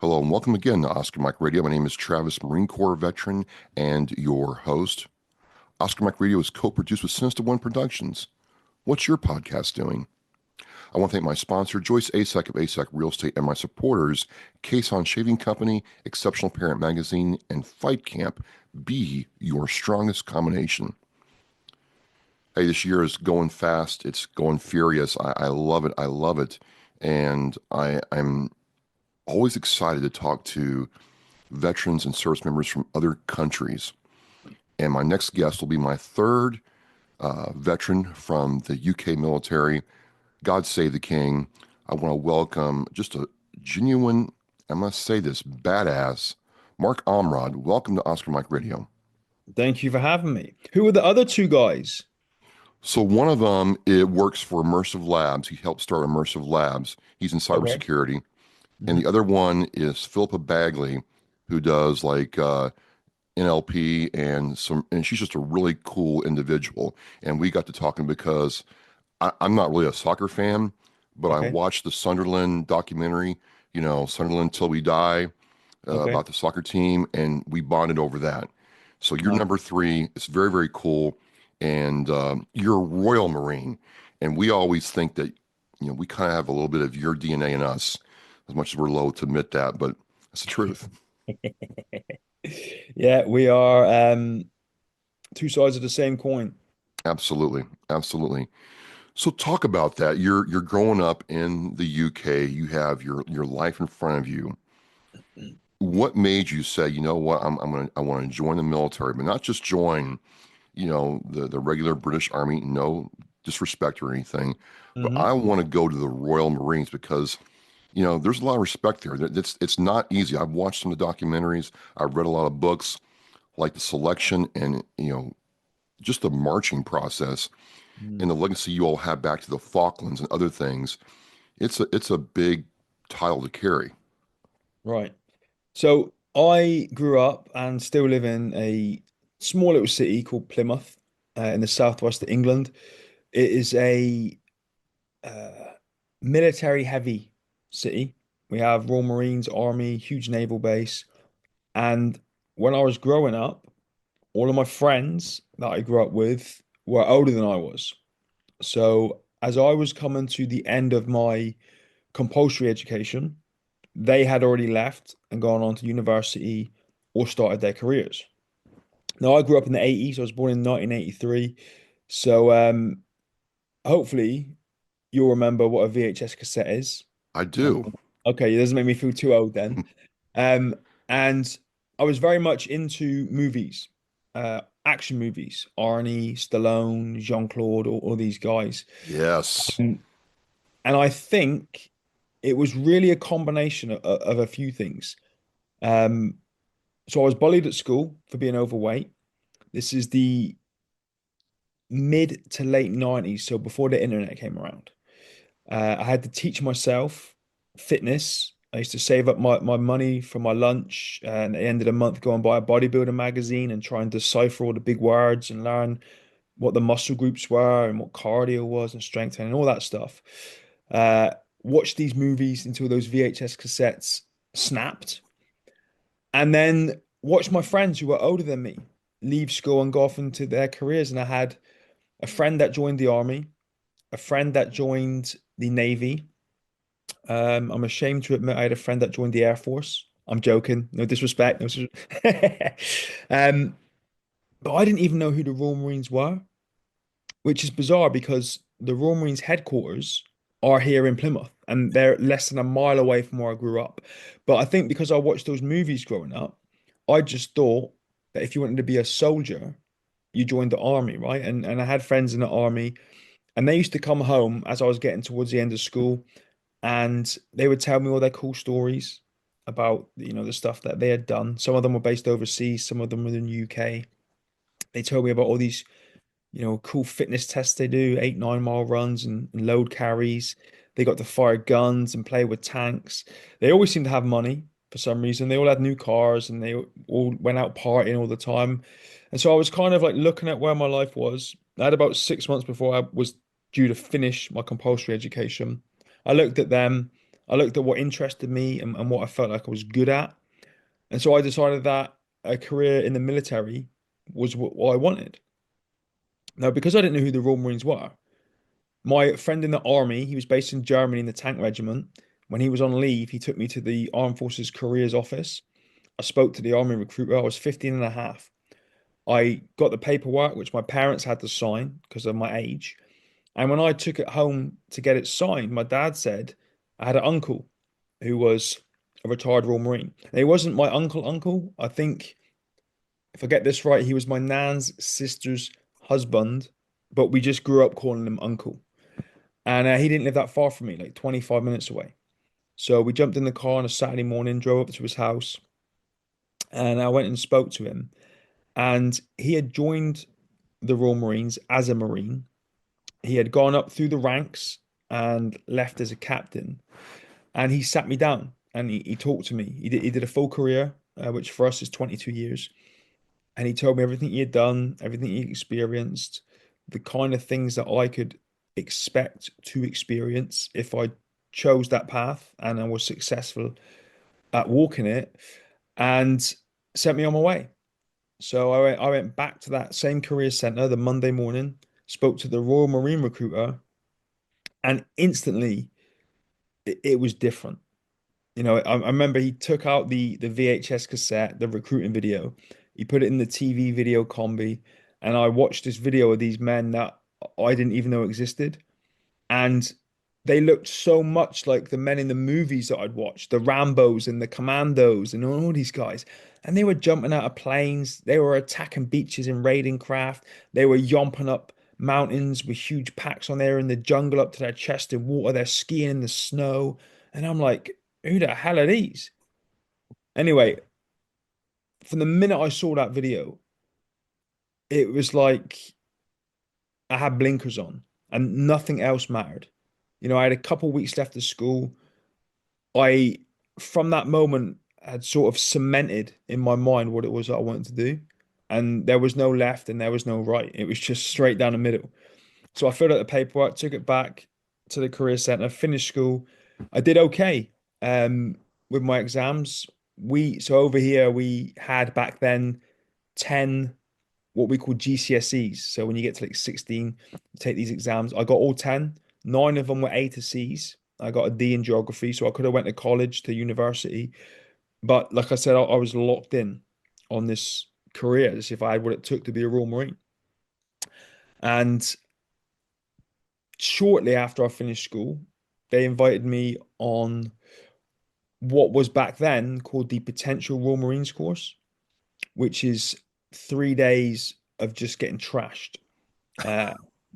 Hello and welcome again to Oscar Mike Radio. My name is Travis, Marine Corps veteran and your host. Oscar Mike Radio is co-produced with Sinister One Productions. What's your podcast doing? I want to thank my sponsor, Joyce Asek of Asek Real Estate, and my supporters, Cason Shaving Company, Exceptional Parent Magazine, and Fight Camp. Be your strongest combination. Hey, this year is going fast. It's going furious. I love it. I love it. And I'm always excited to talk to veterans and service members from other countries. And my next guest will be my third veteran from the UK military. God save the King. I want to welcome just a genuine, I must say this, badass, Mark Ormrod. Welcome to Oscar Mike Radio. Thank you for having me. Who are the other two guys? So one of them, it works for Immersive Labs. He helped start Immersive Labs. He's in Okay. cybersecurity. And Mhm. the other one is Philippa Bagley, who does like NLP and she's just a really cool individual. And we got to talking because I'm not really a soccer fan, but I Okay. watched the Sunderland documentary, Sunderland Till We Die, Okay. about the soccer team, and we bonded over that. So you're Nice. number three. It's very, very cool. And you're a Royal Marine. And we always think that, we kind of have a little bit of your DNA in us, as much as we're loath to admit that, but that's the truth. Yeah, we are two sides of the same coin. Absolutely. Absolutely. So talk about that. You're growing up in the UK. You have your life in front of you. What made you say, you know what, I want to join the military, but not just join, the regular British Army, no disrespect or anything, but Hmm. I want to go to the Royal Marines because, there's a lot of respect there. It's not easy. I've watched some of the documentaries. I've read a lot of books, like the selection and, just the marching process and the legacy you all have back to the Falklands and other things. It's a big title to carry. Right. So I grew up and still live in a small little city called Plymouth, in the southwest of England. It is a uh, military heavy city. We have Royal Marines, Army, huge naval base. And when I was growing up, all of my friends that I grew up with were older than I was. So as I was coming to the end of my compulsory education, they had already left and gone on to university or started their careers. Now I grew up in the 80s. I was born in 1983. So hopefully you'll remember what a VHS cassette is. I do. Okay, it doesn't make me feel too old then. Um, and I was very much into movies, action movies, Arnie, Stallone, Jean-Claude, all these guys. Yes. Um, and I think it was really a combination of a few things. Um, so I was bullied at school for being overweight. This is the mid to late 90s, so before the internet came around. I had to teach myself fitness. I used to save up my money for my lunch, and at the end of the month, go and buy a bodybuilder magazine and try and decipher all the big words and learn what the muscle groups were and what cardio was and strength training and all that stuff. Uh, Watch these movies until those VHS cassettes snapped, and then watch my friends who were older than me leave school and go off into their careers. And I had a friend that joined the army, a friend that joined the navy. I'm ashamed to admit I had a friend that joined the Air Force. I'm joking. No disrespect. No um, but I didn't even know who the Royal Marines were, which is bizarre because the Royal Marines headquarters are here in Plymouth and they're less than a mile away from where I grew up. But I think because I watched those movies growing up, I just thought that if you wanted to be a soldier, you joined the army, right? And I had friends in the army, and they used to come home as I was getting towards the end of school, and they would tell me all their cool stories about, the stuff that they had done. Some of them were based overseas, some of them were in the UK. They told me about all these, cool fitness tests they do, 8, 9 mile runs and load carries. They got to fire guns and play with tanks. They always seemed to have money for some reason. They all had new cars and they all went out partying all the time. And so I was kind of like looking at where my life was. I had about 6 months before I was due to finish my compulsory education. I looked at them. I looked at what interested me and what I felt like I was good at. And so I decided that a career in the military was what I wanted. Now, because I didn't know who the Royal Marines were, my friend in the army, he was based in Germany in the tank regiment. When he was on leave, he took me to the Armed Forces Careers Office. I spoke to the army recruiter. I was 15 and a half. I got the paperwork, which my parents had to sign because of my age. And when I took it home to get it signed, my dad said I had an uncle who was a retired Royal Marine. And he wasn't my uncle. I think, if I get this right, he was my nan's sister's husband, but we just grew up calling him uncle. And he didn't live that far from me, like 25 minutes away. So we jumped in the car on a Saturday morning, drove up to his house, and I went and spoke to him. And he had joined the Royal Marines as a Marine. He had gone up through the ranks and left as a captain. And he sat me down and he talked to me. He did a full career, which for us is 22 years. And he told me everything he had done, everything he experienced, the kind of things that I could expect to experience if I chose that path and I was successful at walking it, and sent me on my way. So I went back to that same career center the Monday morning, spoke to the Royal Marine recruiter, and instantly it was different. I remember he took out the VHS cassette, the recruiting video. He put it in the TV video combi, and I watched this video of these men that I didn't even know existed. And they looked so much like the men in the movies that I'd watched, the Rambos and the Commandos and all these guys. And they were jumping out of planes. They were attacking beaches in raiding craft. They were yomping up mountains with huge packs on there in the jungle up to their chest in water. They're skiing in the snow. And I'm like, who the hell are these? Anyway, from the minute I saw that video, it was like I had blinkers on and nothing else mattered. I had a couple weeks left of school. I, from that moment, had sort of cemented in my mind what it was that I wanted to do. And there was no left and there was no right. It was just straight down the middle. So I filled out the paperwork, took it back to the career center, finished school. I did okay with my exams. So over here we had back then 10 what we call GCSEs. So when you get to like 16, you take these exams. I got all 10. Nine of them were A to C's. I got a D in geography, so I could have went to college, to university. But like I said, I was locked in on this career as if I had what it took to be a Royal Marine. And shortly after I finished school, they invited me on what was back then called the Potential Royal Marines course, which is 3 days of just getting trashed. Uh,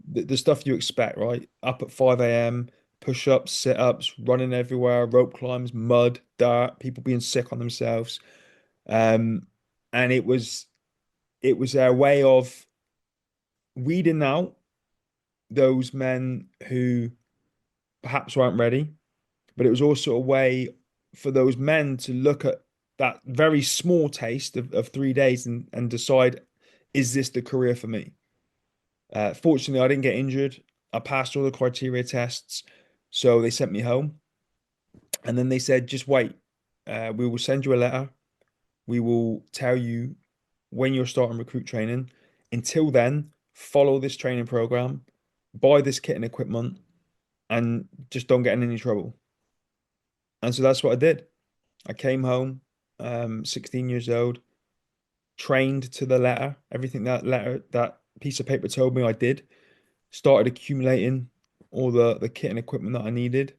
the stuff you expect, right? Up at 5 a.m., push-ups, sit-ups, running everywhere, rope climbs, mud, dirt, people being sick on themselves. Um, and it was their way of weeding out those men who perhaps weren't ready, but it was also a way for those men to look at that very small taste of 3 days and decide, is this the career for me? Fortunately, I didn't get injured. I passed all the criteria tests. So they sent me home. And then they said, just wait. We will send you a letter. We will tell you when you're starting recruit training. Until then, follow this training program, buy this kit and equipment, and just don't get in any trouble. And so that's what I did. I came home, 16 years old, trained to the letter. Everything that piece of paper told me I did. Started accumulating all the kit and equipment that I needed.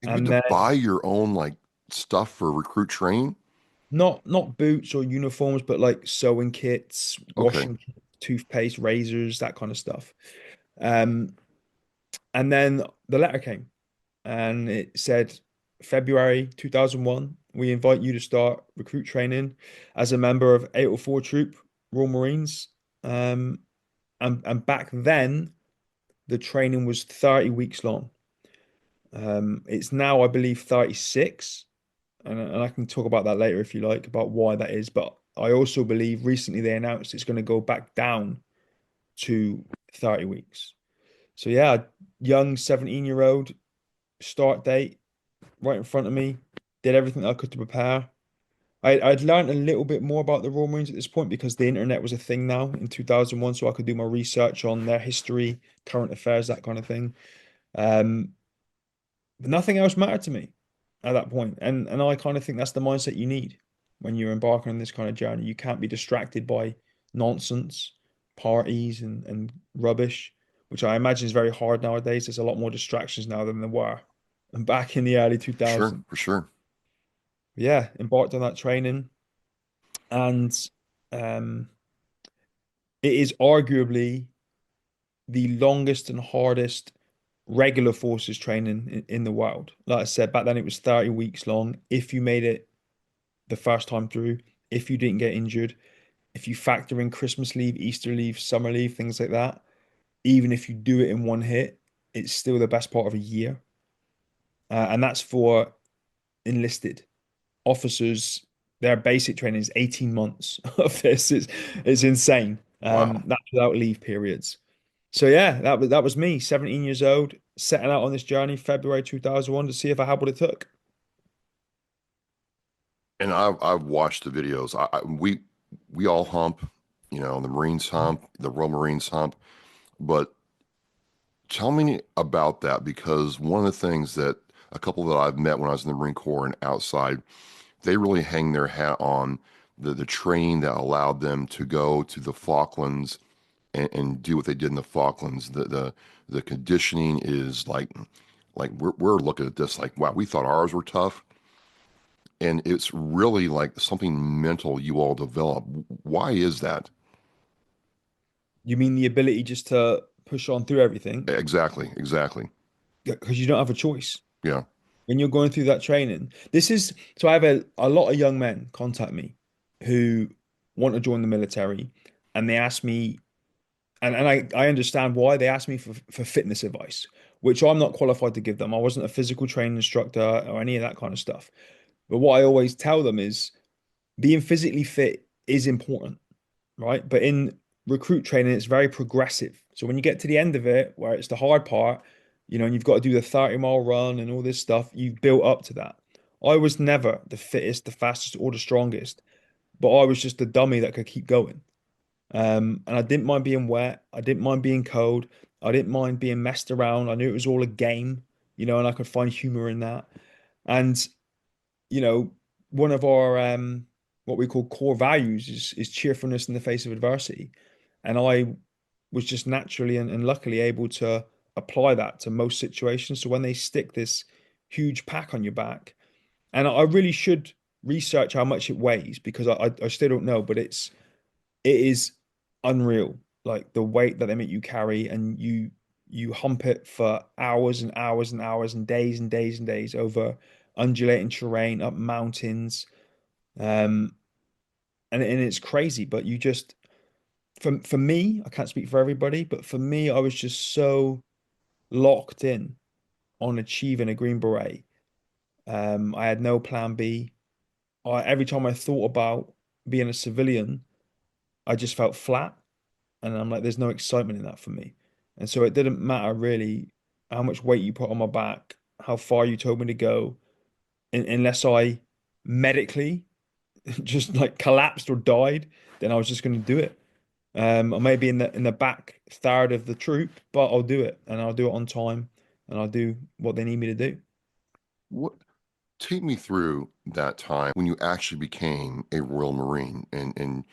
And you had And to then buy your own like stuff for recruit training? not boots or uniforms, but like sewing kits, Okay. washing kits, toothpaste, razors, that kind of stuff. Um, and then the letter came and it said February 2001, we invite you to start recruit training as a member of 804 Troop Royal Marines. Um, and back then the training was 30 weeks long. It's now, I believe, 36, and I can talk about that later if you like, about why that is. But I also believe recently they announced it's going to go back down to 30 weeks. So yeah, young 17-year-old, start date right in front of me, did everything I could to prepare. I'd learned a little bit more about the Royal Marines at this point because the internet was a thing now in 2001, so I could do my research on their history, current affairs, that kind of thing. Um, but nothing else mattered to me at that point. And I kind of think that's the mindset you need when you're embarking on this kind of journey. You can't be distracted by nonsense, parties and rubbish, which I imagine is very hard nowadays. There's a lot more distractions now than there were. And back in the early For sure, 2000s. for sure. Yeah, embarked on that training. And um, it is arguably the longest and hardest regular forces training in the world. Like I said, back then it was 30 weeks long. If you made it the first time through, if you didn't get injured, if you factor in Christmas leave, Easter leave, summer leave, things like that, even if you do it in one hit, it's still the best part of a year. And that's for enlisted officers. Their basic training is 18 months of this. It's insane. Wow. That's without leave periods. So yeah, that was me, 17 years old, setting out on this journey, February 2001, to see if I had what it took. And I've watched the videos. We all hump, the Marines hump, the Royal Marines hump. But tell me about that, because one of the things that a couple that I've met when I was in the Marine Corps and outside, they really hang their hat on the training that allowed them to go to the Falklands and do what they did in the Falklands. The conditioning is like we're looking at this like, wow, we thought ours were tough. And it's really like something mental you all develop. Why is that? You mean the ability just to push on through everything Exactly, exactly. because you don't have a choice Yeah. when you're going through that training. This is so I have a lot of young men contact me who want to join the military and they ask me, and I understand why they ask me for fitness advice, which I'm not qualified to give them. I wasn't a physical training instructor or any of that kind of stuff. But what I always tell them is being physically fit is important, right? But in recruit training, it's very progressive. So when you get to the end of it, where it's the hard part, and you've got to do the 30-mile run and all this stuff, you've built up to that. I was never the fittest, the fastest, or the strongest, but I was just a dummy that could keep going. And I didn't mind being wet. I didn't mind being cold. I didn't mind being messed around. I knew it was all a game, and I could find humor in that. And you know, one of our what we call core values is cheerfulness in the face of adversity. And I was just naturally and luckily able to apply that to most situations. So when they stick this huge pack on your back, and I really should research how much it weighs because I still don't know, but it is unreal. Like the weight that they make you carry, and you hump it for hours and hours and hours and days and days and days over undulating terrain, up mountains. Um, and it's crazy, but you just for me, I can't speak for everybody, but for me, I was just so locked in on achieving a Green Beret. I had no plan B. Every time I thought about being a civilian, I just felt flat. And I'm like, there's no excitement in that for me. And so it didn't matter really how much weight you put on my back, how far you told me to go, unless I medically just like collapsed or died, then I was just going to do it. I may be in the back third of the troop, but I'll do it, and I'll do it on time, and I'll do what they need me to do. What Take me through that time when you actually became a Royal Marine and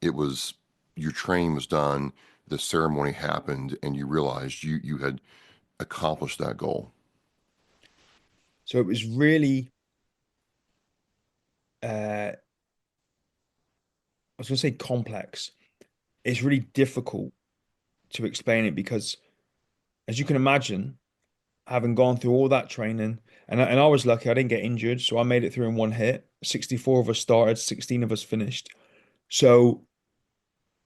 it was your training was done, the ceremony happened, and you realized you had accomplished that goal. So it was really, I was going to say complex. It's really difficult to explain it because, as you can imagine, having gone through all that training, and I was lucky, I didn't get injured, so I made it through in one hit. 64 of us started, 16 of us finished. So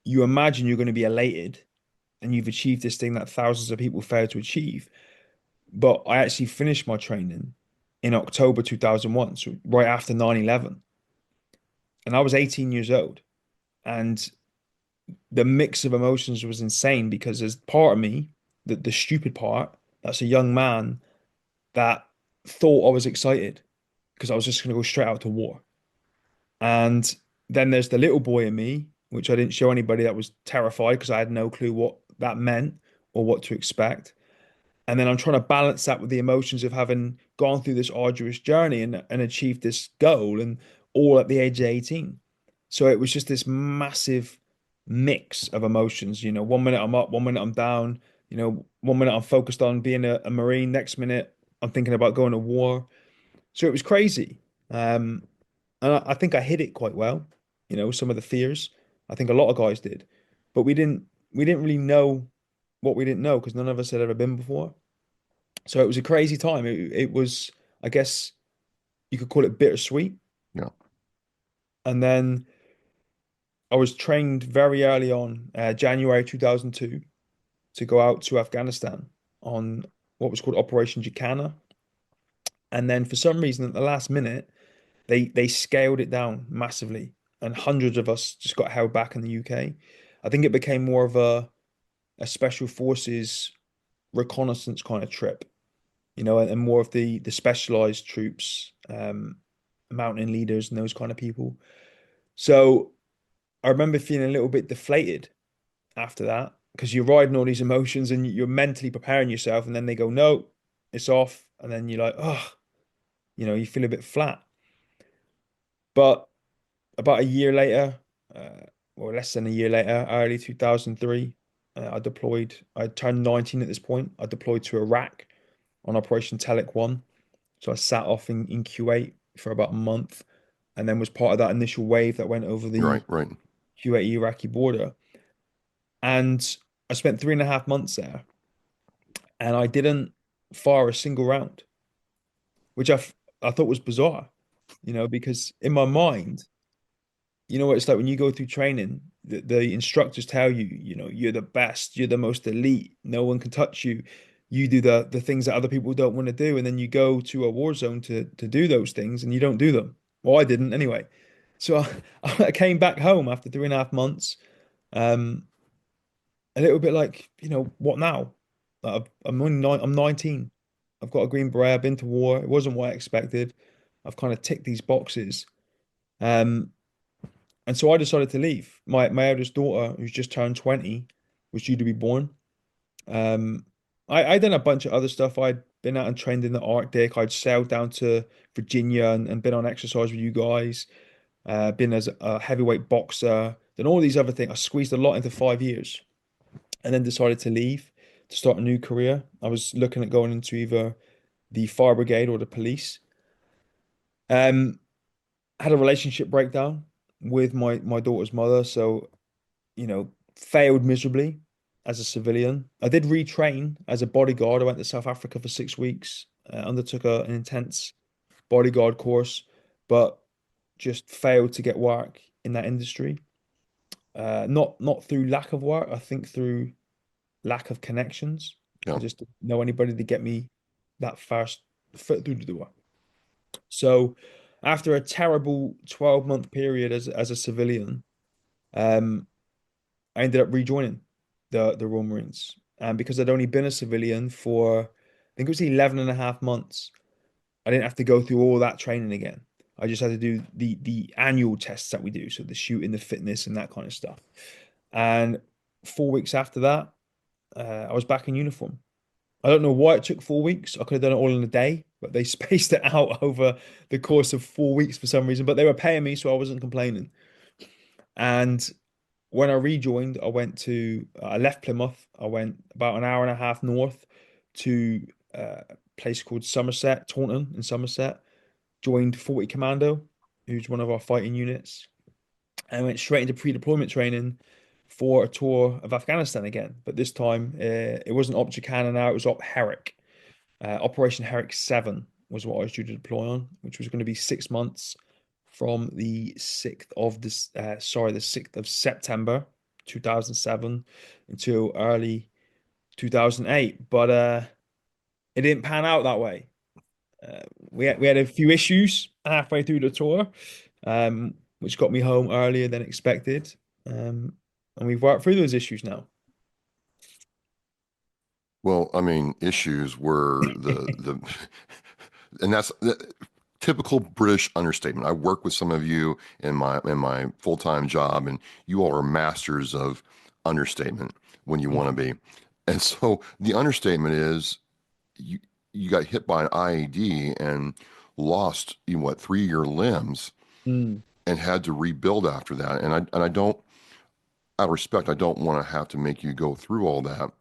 you imagine you're going to be elated and you've achieved this thing that thousands of people fail to achieve. But I actually finished my training in October 2001, so right after 9/11. And I was 18 years old. And the mix of emotions was insane because there's part of me, the stupid part, that's a young man that thought I was excited because I was just going to go straight out to war. And then there's the little boy in me, which I didn't show anybody, that was terrified because I had no clue what that meant or what to expect. And then I'm trying to balance that with the emotions of having gone through this arduous journey and achieved this goal, and all at the age of 18. So it was just this massive mix of emotions. 1 minute I'm up, 1 minute I'm down. 1 minute I'm focused on being a Marine, next minute I'm thinking about going to war. So it was crazy. Um, and I think I hid it quite well. Some of the fears. I think a lot of guys did, but we didn't really know what we didn't know because none of us had ever been before. So it was a crazy time. It was, I guess you could call it bittersweet. Yeah. And then I was trained very early on, January 2002, to go out to Afghanistan on what was called Operation Jacana. And then for some reason, at the last minute, they scaled it down massively, and hundreds of us just got held back in the UK. I think it became more of a special forces reconnaissance kind of trip, and more of the specialized troops, mountain leaders and those kind of people. So I remember feeling a little bit deflated after that because you're riding all these emotions and you're mentally preparing yourself, and then they go, no, it's off. And then you're like, oh, you feel a bit flat. But about a year later, or less than a year later, early 2003, I deployed. I turned 19 at this point. I deployed to Iraq on Operation Telic 1. So I sat off in Kuwait for about a month, and then was part of that initial wave that went over Right, the right. Kuwait Iraqi border. And I spent 3.5 months there, and I didn't fire a single round, which I thought was bizarre, because in my mind, what it's like when you go through training, the instructors tell you, you're the best, you're the most elite, no one can touch you. You do the things that other people don't want to do, and then you go to a war zone to do those things, and you don't do them. Well, I didn't anyway. So I came back home after 3.5 months, um, a little bit like, what now? I'm only I'm 19. I've got a green beret. I've been to war. It wasn't what I expected. I've kind of ticked these boxes. Um, and so I decided to leave. My eldest daughter, who's just turned 20, was due to be born. Um, I'd done a bunch of other stuff. I'd been out and trained in the Arctic. I'd sailed down to Virginia and been on exercise with you guys. Been as a heavyweight boxer. Then all these other things. I squeezed a lot into 5 years, and then decided to leave to start a new career. I was looking at going into either the fire brigade or the police. Um, had a relationship breakdown with my daughter's mother, so failed miserably as a civilian. I did retrain as a bodyguard. I went to South Africa for 6 weeks, undertook an intense bodyguard course, but just failed to get work in that industry. Not through lack of work, I think through lack of connections. I Yeah. just didn't know anybody to get me that first foot through the door. So after a terrible 12-month period as a civilian, um, I ended up rejoining the Royal Marines. And because I'd only been a civilian for, I think it was 11 and a half months, I didn't have to go through all that training again. I just had to do the annual tests that we do, so the shooting, the fitness, and that kind of stuff. And 4 weeks after that, I was back in uniform. I don't know why it took 4 weeks. I could have done it all in a day, but they spaced it out over the course of 4 weeks for some reason. But they were paying me, so I wasn't complaining. And when I rejoined, I left Plymouth. I went about an hour and a half north to a place called Somerset, Taunton in Somerset. Joined 40 Commando, who's one of our fighting units, and went straight into pre-deployment training for a tour of Afghanistan again. But this time, it wasn't Op Jacana now, it was Op Herrick. Operation Herrick 7 was what I was due to deploy on, which was going to be 6 months from the 6th of the 6th of September 2007 until early 2008. But it didn't pan out that way. We had a few issues halfway through the tour, which got me home earlier than expected. And we've worked through those issues now. Well, I mean, issues were the And that's the typical British understatement. I work with some of you in my full-time job, and you all are masters of understatement when you want to be. And so the understatement is you you got hit by an IED and lost what 3 of your limbs Mm. and had to rebuild after that. And I don't, out of respect, I don't want to have to make you go through all that.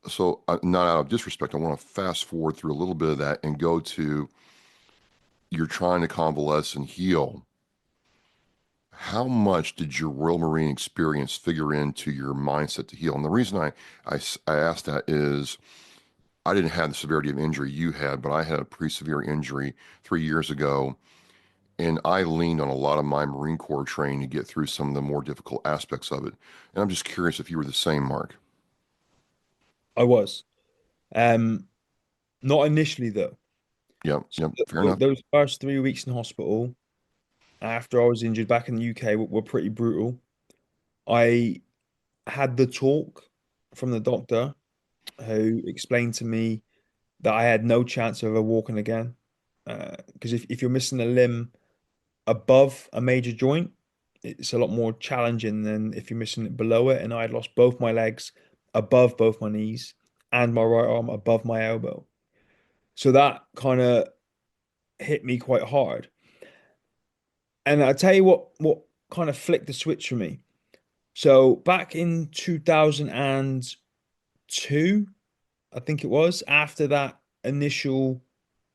So not out of disrespect, I want to fast forward through a little bit of that and go to you're trying to convalesce and heal. How much did your Royal Marine experience figure into your mindset to heal? And the reason I asked that is I didn't have the severity of injury you had, but I had a pretty severe injury 3 years ago. And I leaned on a lot of my Marine Corps training to get through some of the more difficult aspects of it. And I'm just curious if you were the same, Mark. I was. Um, Not initially though. Yep, So yep, fair enough. those first 3 weeks in hospital after I was injured back in the UK were pretty brutal. I had the talk from the doctor who explained to me that I had no chance of ever walking again. Because if you're missing a limb above a major joint, it's a lot more challenging than if you're missing it below it. And I had lost both my legs above both my knees and my right arm above my elbow. So that kind of hit me quite hard. And I tell you what kind of flicked the switch for me. So back in 2002, I think it was, after that initial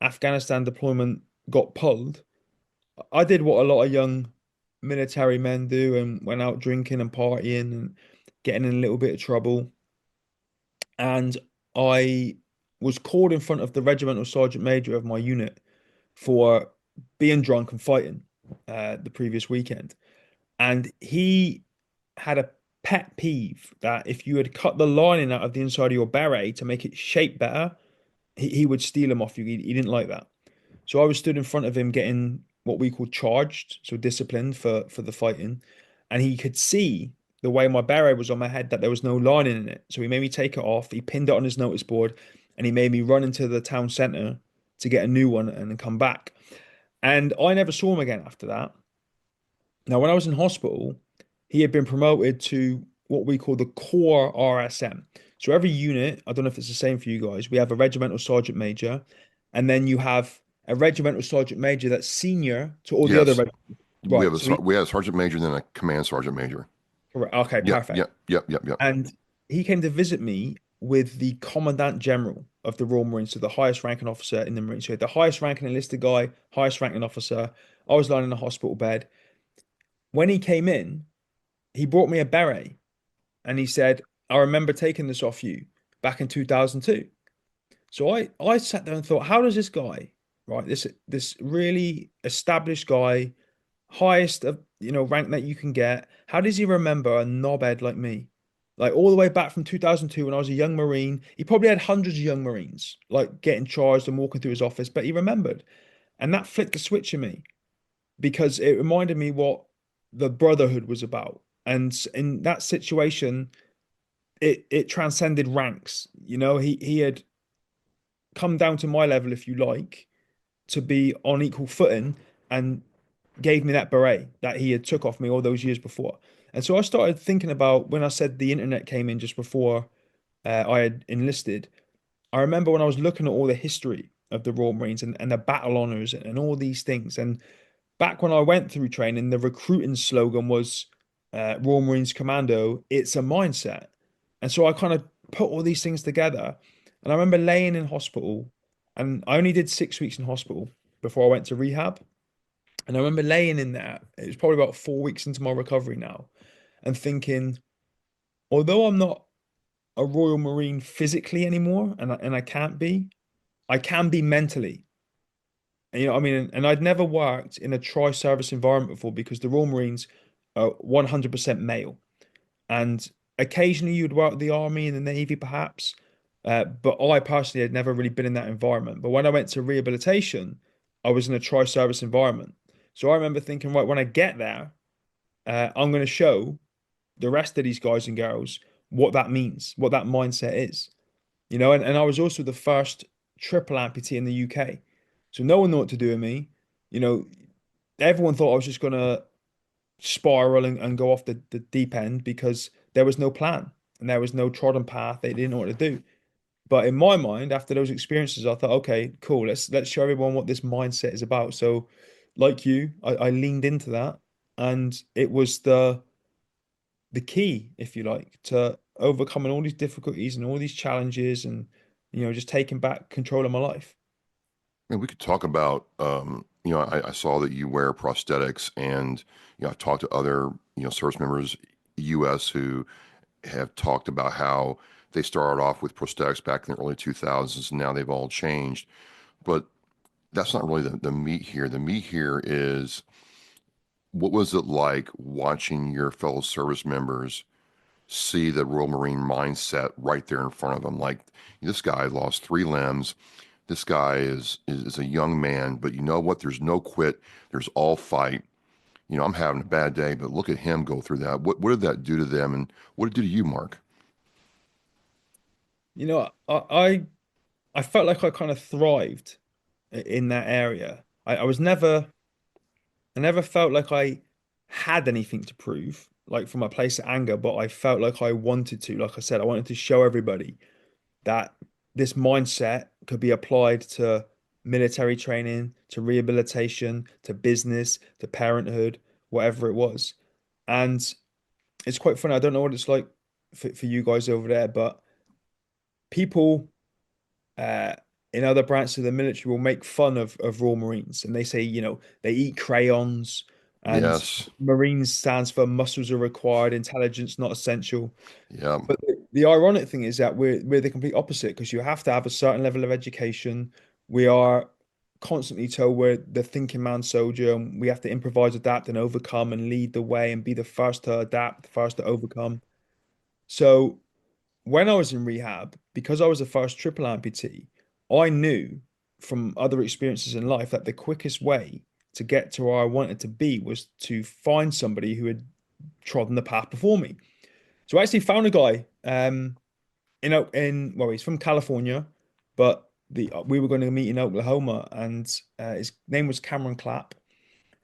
Afghanistan deployment got pulled, I did what a lot of young military men do and went out drinking and partying and getting in a little bit of trouble. And I was called in front of the regimental sergeant major of my unit for being drunk and fighting the previous weekend. And he had a pet peeve that if you had cut the lining out of the inside of your beret to make it shape better, he would steal them off you. He didn't like that. So I was stood in front of him getting what we call charged, so disciplined for the fighting. And he could see the way my beret was on my head that there was no lining in it. So he made me take it off. He pinned it on his notice board and he made me run into the town centre to get a new one and then come back. And I never saw him again after that. Now, when I was in hospital, he had been promoted to what we call the core RSM. So every unit, I don't know if it's the same for you guys, we have a regimental sergeant major, and then you have a regimental sergeant major that's senior to all the other Yes, regiments. Right. So he, we have a sergeant major and then a command sergeant major. correct. Okay, Yep, perfect. yep, yep, yep, yep. And he came to visit me with the Commandant General of the Royal Marines, so the highest ranking officer in the Marines. So the highest ranking enlisted guy, highest ranking officer. I was lying in a hospital bed. When he came in, he brought me a beret and he said, I remember taking this off you back in 2002. So I sat there and thought, how does this guy, right, this really established guy, highest of rank that you can get, how does he remember a knobhead like me? Like all the way back from 2002 when I was a young Marine, he probably had hundreds of young Marines like getting charged and walking through his office, but he remembered. And that flicked a switch in me because it reminded me what the brotherhood was about. And in that situation, it transcended ranks. He had come down to my level, if you like, to be on equal footing and gave me that beret that he had took off me all those years before. And so I started thinking about when I said the internet came in just before I had enlisted. I remember when I was looking at all the history of the Royal Marines and the battle honors and all these things. And back when I went through training, the recruiting slogan was Royal Marines Commando, it's a mindset. And so I kind of put all these things together. And I remember laying in hospital, and I only did 6 weeks in hospital before I went to rehab. And I remember laying in there, it was probably about 4 weeks into my recovery now, and thinking, although I'm not a Royal Marine physically anymore, and I can't be, I can be mentally. And, what I mean, and I'd never worked in a tri-service environment before because the Royal Marines are 100% male. And occasionally you'd work with the army and the navy, perhaps. But I personally had never really been in that environment. But when I went to rehabilitation, I was in a tri-service environment. So I remember thinking, right, when I get there, I'm going to show the rest of these guys and girls what that means, what that mindset is. And I was also the first triple amputee in the UK. So no one knew what to do with me. You know, everyone thought I was just gonna spiral and go off the deep end because there was no plan and there was no trodden path. They didn't know what to do. But in my mind, after those experiences, I thought, okay, cool, let's show everyone what this mindset is about. So, like you, I leaned into that, and it was the key, if you like, to overcoming all these difficulties and all these challenges, and just taking back control of my life. And we could talk about, I saw that you wear prosthetics, and I've talked to other, service members, U.S. who have talked about how they started off with prosthetics back in the early 2000s, and now they've all changed. But that's not really the meat here. The meat here is, what was it like watching your fellow service members see the Royal Marine mindset right there in front of them? Like, this guy lost three limbs. This guy is a young man, but you know what? There's no quit. There's all fight. I'm having a bad day, but look at him go through that. What did that do to them, and what did it do to you, Mark? You know, I felt like I kind of thrived in that area. I never felt like I had anything to prove, like from a place of anger, but I felt like I wanted to. Like I said, I wanted to show everybody that this mindset could be applied to military training, to rehabilitation, to business, to parenthood, whatever it was. And it's quite funny. I don't know what it's like for you guys over there, but people uh, in other branches of the military will make fun of Royal Marines, and they say, they eat crayons, and Yes. Marines stands for muscles are required, intelligence not essential. Yeah. But the ironic thing is that we're the complete opposite because you have to have a certain level of education. We are constantly told we're the thinking man soldier, and we have to improvise, adapt, and overcome, and lead the way, and be the first to adapt, the first to overcome. So when I was in rehab, because I was a first triple amputee, I knew from other experiences in life that the quickest way to get to where I wanted to be was to find somebody who had trodden the path before me. So I actually found a guy, in well, he's from California, but the we were going to meet in Oklahoma, and his name was Cameron Clapp,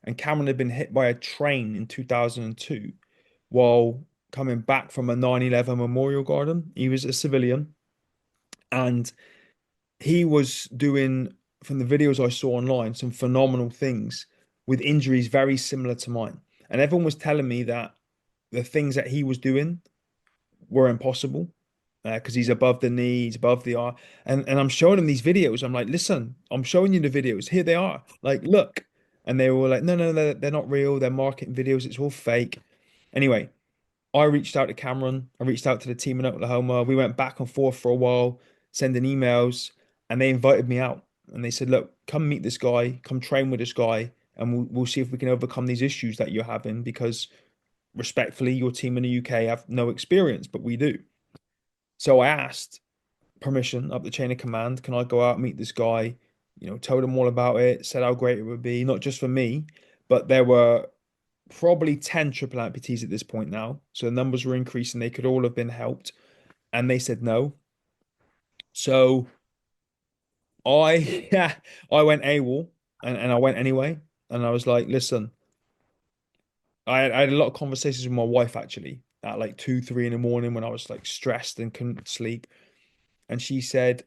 and Cameron had been hit by a train in 2002 while coming back from a 9/11 memorial garden. He was a civilian, and he was doing, from the videos I saw online, some phenomenal things with injuries very similar to mine. And everyone was telling me that the things that he was doing were impossible because he's above the knee, he's above the eye. And I'm showing him these videos. I'm like, listen, I'm showing you the videos. Here they are. Like, look. And they were like, no, no, they're not real. They're marketing videos. It's all fake. Anyway, I reached out to Cameron. I reached out to the team in Oklahoma. We went back and forth for a while, sending emails, and they invited me out. And they said, "Look, come meet this guy, come train with this guy, and we'll see if we can overcome these issues that you're having. Because respectfully, your team in the UK have no experience, but we do." So I asked permission up the chain of command. Can I go out and meet this guy? Told them all about it, said how great it would be, not just for me, but there were probably 10 triple amputees at this point now. So the numbers were increasing. They could all have been helped. And they said no. So I yeah, I went AWOL, and I went anyway. And I was like, listen, I had a lot of conversations with my wife actually at like 2, 3 in the morning when I was like stressed and couldn't sleep. And she said,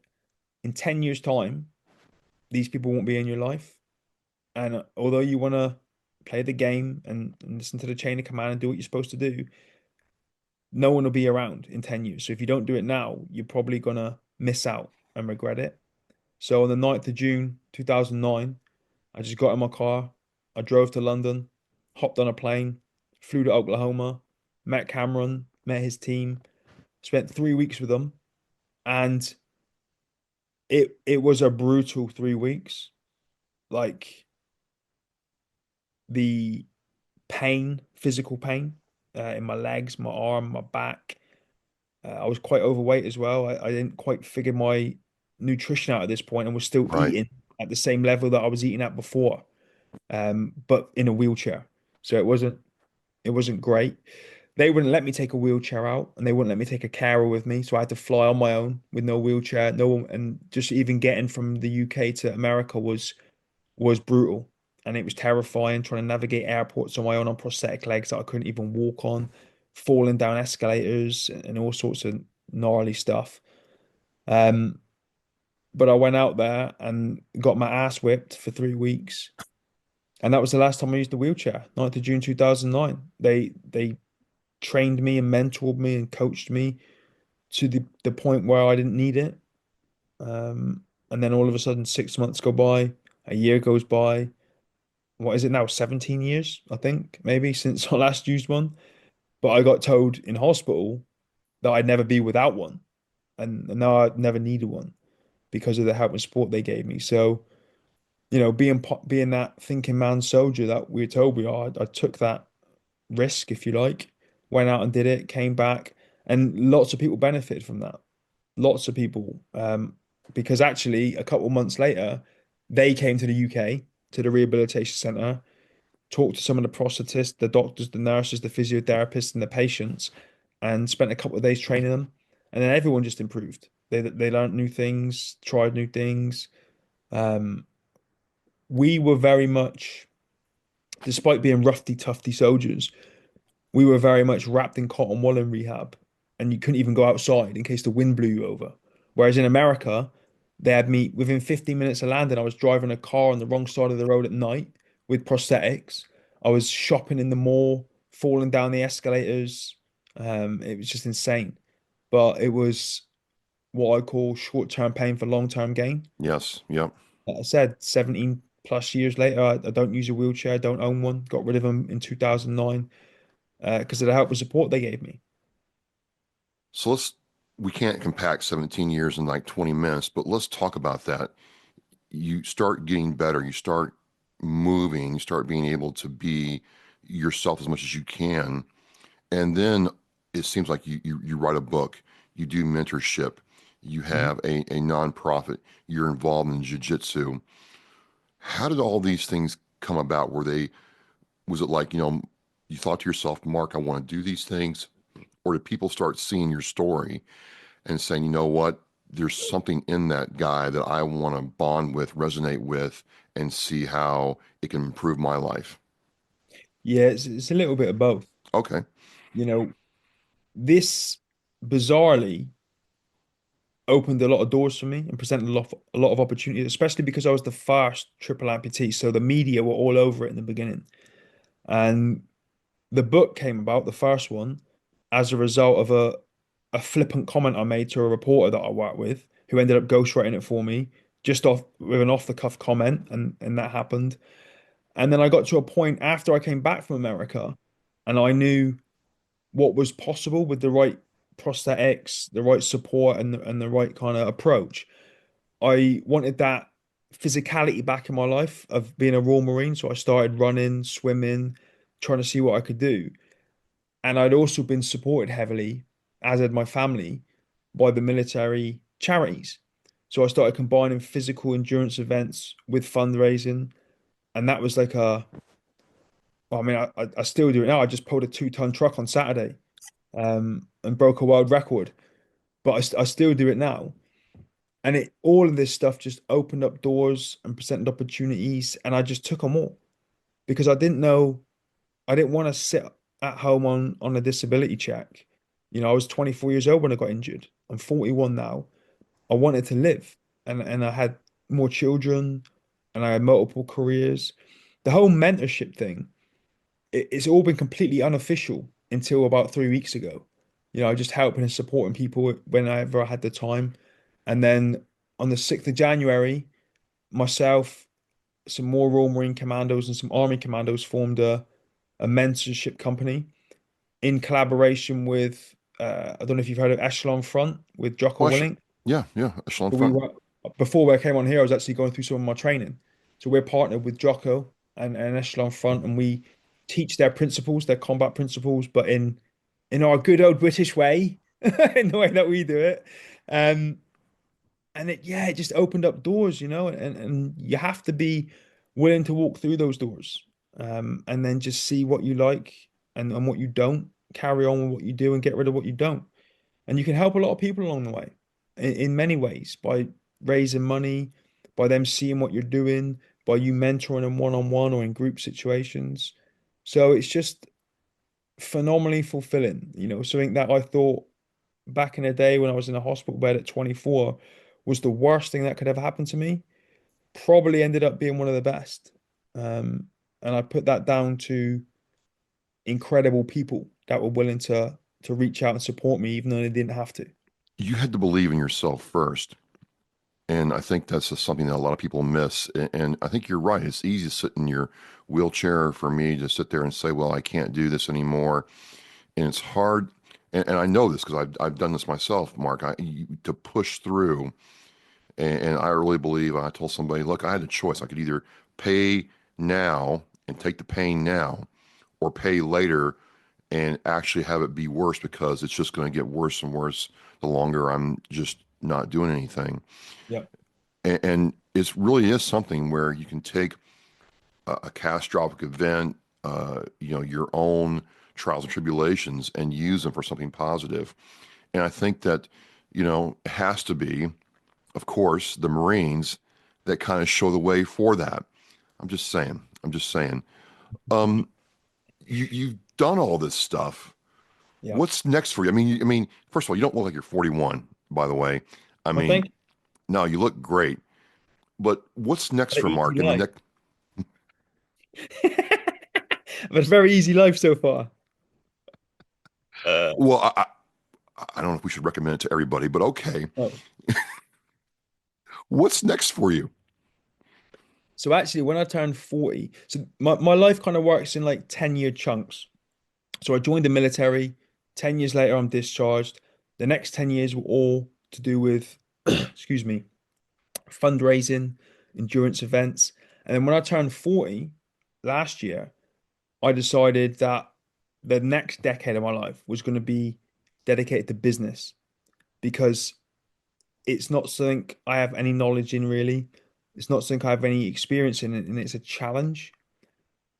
in 10 years' time, these people won't be in your life. And although you want to play the game and listen to the chain of command and do what you're supposed to do, no one will be around in 10 years. So if you don't do it now, you're probably gonna miss out and regret it. So on the 9th of June 2009, I just got in my car, I drove to London, hopped on a plane, flew to Oklahoma, met Cameron, met his team, spent 3 weeks with them, and it was a brutal 3 weeks. Like the pain, physical pain, in my legs, my arm, my back. I was quite overweight as well. I didn't quite figure my nutrition out at this point and was still Right. eating at the same level that I was eating at before, but in a wheelchair. So it wasn't great. They wouldn't let me take a wheelchair out, and they wouldn't let me take a carer with me. So I had to fly on my own with no wheelchair, no one, and just even getting from the UK to America was was brutal. And it was terrifying trying to navigate airports on my own on prosthetic legs that I couldn't even walk on, falling down escalators and all sorts of gnarly stuff. Um, but I went out there and got my ass whipped for 3 weeks. And that was the last time I used the wheelchair, 9th of June 2009. They trained me and mentored me and coached me to the point where I didn't need it. And then all of a sudden, 6 months go by, a year goes by. What is it now? 17 years, I think, maybe since I last used one. But I got told in hospital that I'd never be without one. And now I never needed one because of the help and support they gave me. So, being that thinking man soldier that we were told we are, I took that risk, if you like, went out and did it, came back, and lots of people benefited from that. Lots of people, because actually a couple of months later, they came to the UK to the rehabilitation centre, talked to some of the prosthetists, the doctors, the nurses, the physiotherapists, and the patients, and spent a couple of days training them, and then everyone just improved. They learned new things, tried new things. Um, we were very much, despite being roughy, tufty soldiers, we were very much wrapped in cotton wool in rehab, and you couldn't even go outside in case the wind blew you over. Whereas in America, they had me within 15 minutes of landing. I was driving a car on the wrong side of the road at night with prosthetics. I was shopping in the mall, falling down the escalators. It was just insane. But it was what I call short-term pain for long-term gain. Yes. Yep. Like I said, 17 plus years later, I don't use a wheelchair, I don't own one. Got rid of them in 2009 because of the help and support they gave me. So we can't compact 17 years in like 20 minutes, but let's talk about that. You start getting better, you start moving, you start being able to be yourself as much as you can. And then it seems like you write a book, you do mentorship, you Mhm. have a nonprofit, you're involved in jiu-jitsu. How did all these things come about? Was it like, you thought to yourself, Mark, I want to do these things? Or did people start seeing your story and saying, you know what, there's something in that guy that I want to bond with, resonate with, and see how it can improve my life? Yeah, it's a little bit of both. Okay. You know, this bizarrely opened a lot of doors for me and presented a lot of opportunities, especially because I was the first triple amputee. So the media were all over it in the beginning. And the book came about, the first one, as a result of a flippant comment I made to a reporter that I worked with, who ended up ghostwriting it for me, just off with an off the cuff comment, and that happened. And then I got to a point after I came back from America, and I knew what was possible with the right prosthetics, the right support, and the right kind of approach. I wanted that physicality back in my life of being a Royal Marine, so I started running, swimming, trying to see what I could do. And I'd also been supported heavily, as had my family, by the military charities. So I started combining physical endurance events with fundraising, and that was like I mean, I still do it now. I just pulled a 2-ton truck on Saturday, and broke a world record, but I still do it now. And all of this stuff just opened up doors and presented opportunities, and I just took them all because I didn't want to sit at home on a disability check. I was 24 years old when I got injured. I'm 41 now. I wanted to live, and I had more children, and I had multiple careers. The whole mentorship thing, it's all been completely unofficial until about 3 weeks ago. Just helping and supporting people whenever I had the time. And then on the 6th of January, myself, some more Royal Marine Commandos and some Army Commandos formed a mentorship company in collaboration with, I don't know if you've heard of Echelon Front with Jocko Well, Willink. yeah, yeah, echelon So we front. were before I came on here, I was actually going through some of my training. So we're partnered with Jocko and Echelon Front, and we teach their principles, their combat principles, but in our good old British way, in the way that we do it. Um, and it just opened up doors, and you have to be willing to walk through those doors, and then just see what you like and what you don't, carry on with what you do and get rid of what you don't. And you can help a lot of people along the way in many ways by raising money, by them seeing what you're doing, by you mentoring them one-on-one or in group situations. So it's just phenomenally fulfilling, something that I thought back in the day when I was in a hospital bed at 24 was the worst thing that could ever happen to me, probably ended up being one of the best. And I put that down to incredible people that were willing to reach out and support me, even though they didn't have to. You had to believe in yourself first. And I think that's just something that a lot of people miss. And I think you're right. It's easy to sit in your wheelchair for me to sit there and say, well, I can't do this anymore. And it's hard. And I know this because I've done this myself, Mark, to push through. And I really believe I told somebody, look, I had a choice. I could either pay now and take the pain now or pay later and actually have it be worse because it's just going to get worse and worse the longer I'm just not doing anything. Yeah. And it really is something where you can take a catastrophic event, your own trials and tribulations, and use them for something positive. And I think that, it has to be, of course, the Marines that kind of show the way for that. I'm just saying. I'm just saying. Um, you've done all this stuff. Yeah. What's next for you? I mean, first of all, you don't look like you're 41, by the way. I Well, mean, thank you. no, you look great. But what's next Had for an easy Mark in the life. next? But it's a very easy life so far. Uh, Well, I don't know if we should recommend it to everybody, but okay. oh. What's next for you? So actually, when I turned 40, so my life kind of works in like 10-year chunks. So I joined the military. 10 years later, I'm discharged. The next 10 years were all to do with, excuse me, fundraising, endurance events. And then when I turned 40 last year, I decided that the next decade of my life was going to be dedicated to business because it's not something I have any knowledge in really. It's not something I have any experience in, and it's a challenge.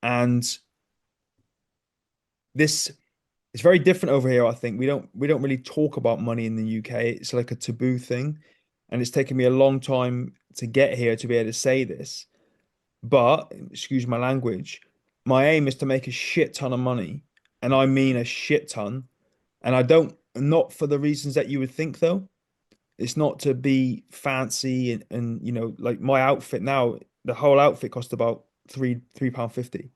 And this it's very different over here, I think. We don't really talk about money in the UK. It's like a taboo thing. And it's taken me a long time to get here to be able to say this. But, excuse my language, my aim is to make a shit ton of money. And I mean a shit ton. And I don't, not for the reasons that you would think, though. It's not to be fancy and like my outfit now, the whole outfit cost about three pound 50.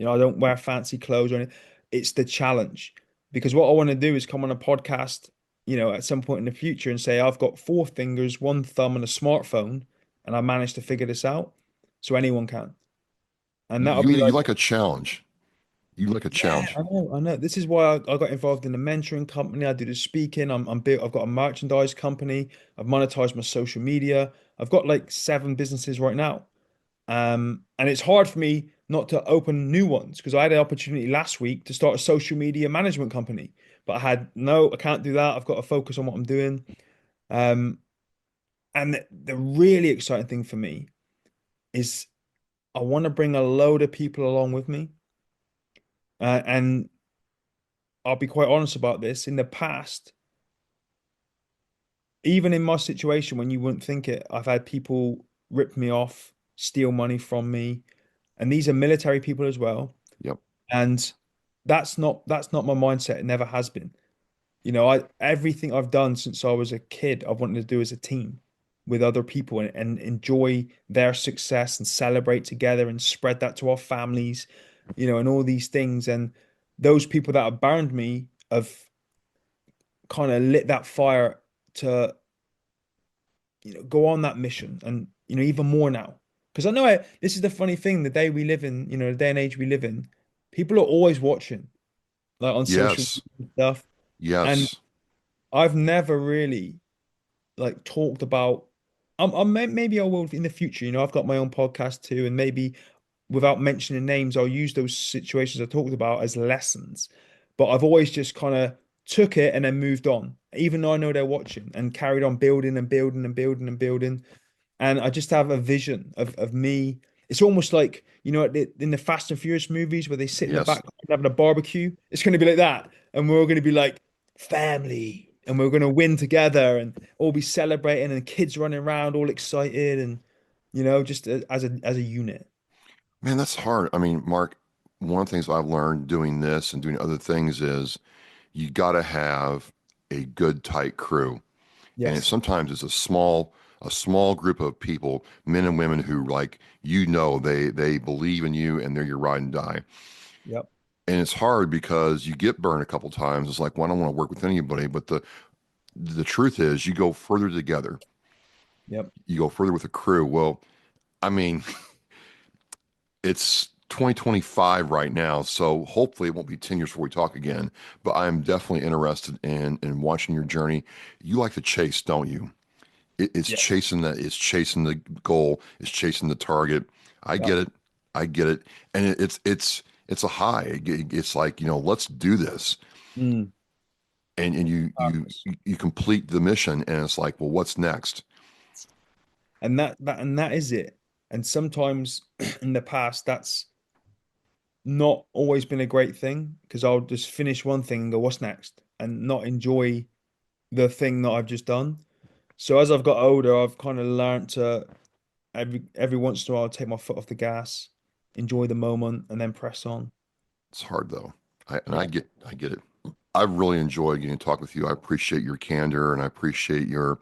I don't wear fancy clothes or anything. It's the challenge. Because what I want to do is come on a podcast, at some point in the future and say, I've got four fingers, one thumb, and a smartphone, and I managed to figure this out. So anyone can. And that'll You be you like, like a challenge. You like a yeah, challenge. I know, I know. This is why I got involved in the mentoring company. I do the speaking. I'm big. I've got a merchandise company. I've monetized my social media. I've got like seven businesses right now. And it's hard for me not to open new ones because I had an opportunity last week to start a social media management company, but I had no, I can't do that. I've got to focus on what I'm doing. Um, and the really exciting thing for me is I want to bring a load of people along with me. And I'll be quite honest about this. In the past, even in my situation when you wouldn't think it, I've had people rip me off, steal money from me, and these are military people as well. Yep. And that's not my mindset. It never has been. I everything I've done since I was a kid, I've wanted to do as a team with other people and enjoy their success and celebrate together and spread that to our families, and all these things. And those people that have burned me have kind of lit that fire to go on that mission and even more now because I know this is the funny thing, the day we live in, the day and age we live in, people are always watching like on social Yes. media and stuff, and Yes. I've never really like talked about maybe I will in the future. I've got my own podcast too, and maybe without mentioning names, I'll use those situations I talked about as lessons. But I've always just kind of took it and then moved on, even though I know they're watching, and carried on building and building and building and building. And I just have a vision of me. It's almost like, in the Fast and Furious movies where they sit in the Yes. back having a barbecue. It's going to be like that. And we're all going to be like family. And we're going to win together and all be celebrating and kids running around all excited. And, just as a unit. Man, that's hard. I mean, Mark, one of the things I've learned doing this and doing other things is you got to have a good tight crew. And Yes. sometimes it's a small group of people, men and women who like, they believe in you and they're your ride and die. Yep. And it's hard because you get burned a couple times. It's like, well, I don't want to work with anybody, but the truth is you go further together. Yep. You go further with a crew. Well, I mean, it's 2025 right now, so hopefully it won't be 10 years before we talk again. But I'm definitely interested in watching your journey. You like to chase, don't you? It's Yes. chasing it's chasing the goal, it's chasing the target. I Yep. get it, I get it, and it's a high. It's like, let's do this, Mm. and you complete the mission, and it's like, well, what's next? And that is it. And sometimes in the past, that's not always been a great thing because I'll just finish one thing and go, what's next? And not enjoy the thing that I've just done. So as I've got older, I've kind of learned to every once in a while take my foot off the gas, enjoy the moment, and then press on. It's hard though. I Yeah. get it. I've really enjoyed getting to talk with you. I appreciate your candor and I appreciate your,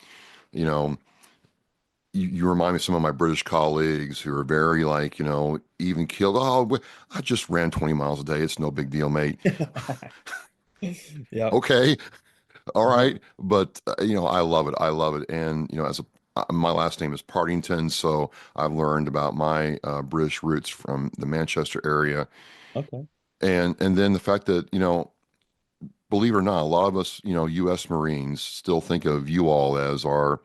you know, you remind me of some of my British colleagues who are very like, even killed. Oh, I just ran 20 miles a day. It's no big deal, mate. Yeah. Okay. All Uh-huh. right. But, I love it. I love it. And, my last name is Partington. So I've learned about my British roots from the Manchester area. Okay. And then the fact that, believe it or not, a lot of us, U.S. Marines still think of you all as our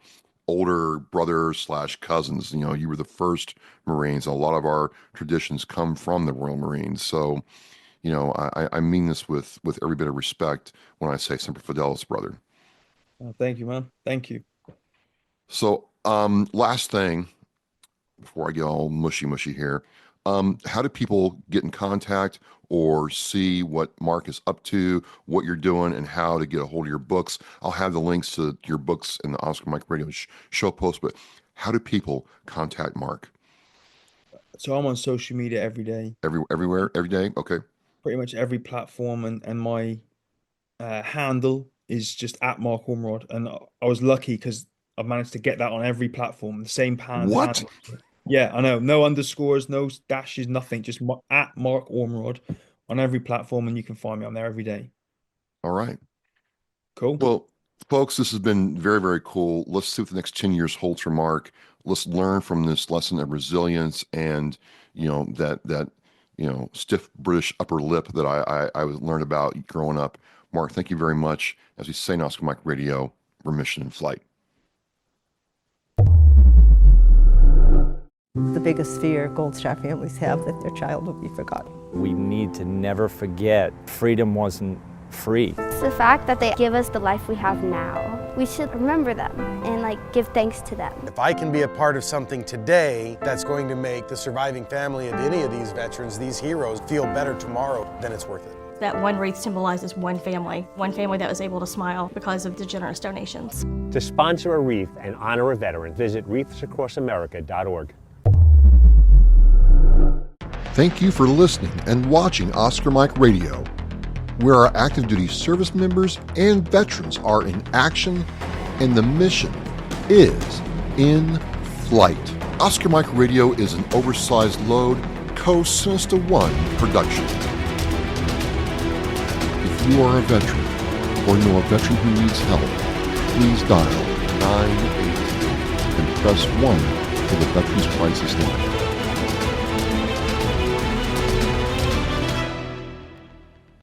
older brothers slash cousins. You were the first Marines. A lot of our traditions come from the Royal Marines. So, I mean this with every bit of respect when I say Semper Fidelis, brother. Thank you, man. Thank you. So, last thing before I get all mushy here, how do people get in contact or see what Mark is up to, what you're doing, and how to get a hold of your books? I'll have the links to your books in the Oscar Mike Radio show post, but how do people contact Mark? So I'm on social media every day, Everywhere, every day? Okay. pretty much every platform, and my handle is just at Mark Ormrod, and I was lucky because I've managed to get that on every platform, the same What? handle. Yeah, I know, no underscores, no dashes, nothing, just at Mark Ormrod on every platform, and you can find me on there every day. All right. Cool. Well, folks, this has been very, very cool. Let's see what the next 10 years holds for Mark. Let's learn from this lesson of resilience and, stiff British upper lip that I learned about growing up. Mark, thank you very much. As we say in Oscar Mike Radio, we're mission in flight. The biggest fear Gold Star families have that their child will be forgotten. We need to never forget freedom wasn't free. It's the fact that they give us the life we have now. We should remember them and give thanks to them. If I can be a part of something today that's going to make the surviving family of any of these veterans, these heroes, feel better tomorrow, then it's worth it. That one wreath symbolizes one family that was able to smile because of the generous donations. To sponsor a wreath and honor a veteran, visit wreathsacrossamerica.org. Thank you for listening and watching Oscar Mike Radio, where our active duty service members and veterans are in action and the mission is in flight. Oscar Mike Radio is an oversized load co-Sinister One production. If you are a veteran or know a veteran who needs help, please dial 988 and press 1 for the Veterans Crisis Line.